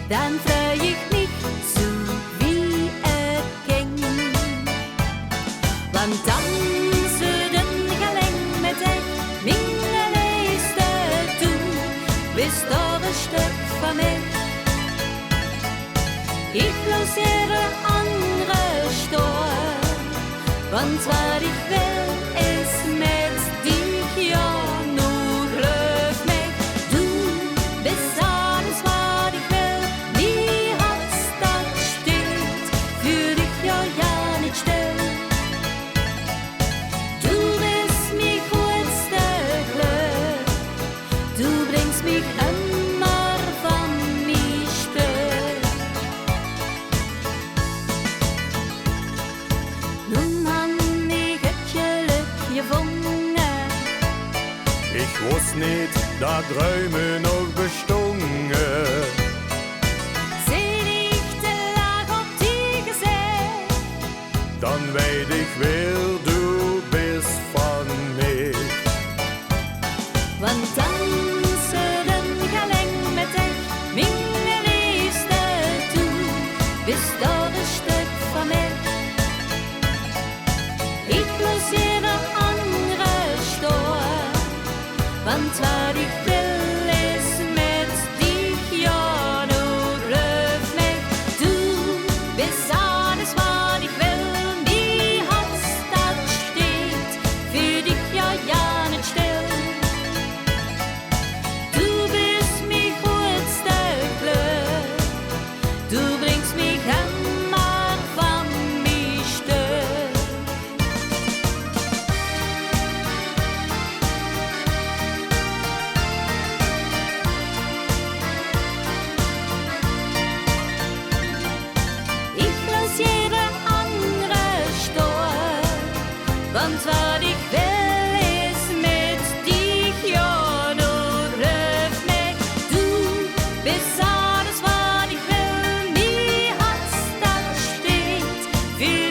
dann freu ich mich so wie ging. Wann dansen den Gelenk mit dich, meine Nächste, du bist doch ein Stück von mir. Ich lass jede andere stehen, wann zwar ich will, ist mit dich ja nur glück mich. Du bist alles, was ich will, wie hat's das steht, für dich ja nicht still. Du bist mich coolste Glück, du bringst mich immer von mir Stück. Nun han ich et Glück gefunden. Ich wusst nicht, da Träume noch bestungen. Seh ich de Lag auf die gesehen, Dann weet ich, wer du bist von mir. wann tanzen den Gelenk mit dich, meine Liebste, du bist doch ein Stück von mir. Ich lass jede andere stehen, wann zwar ich will, ist mit dich ja nur glück mich. Du bist alles, was ich will, wie hat's das steht, für dich ja nicht still. Du bist mich coolste Glück, du bringst mich immer von mir Stück. Ich lass jede andere stehen, wann zwar ich will, ist mit dich ja nur glück mich. Du bist alles, was ich will, wie hat's das steht, für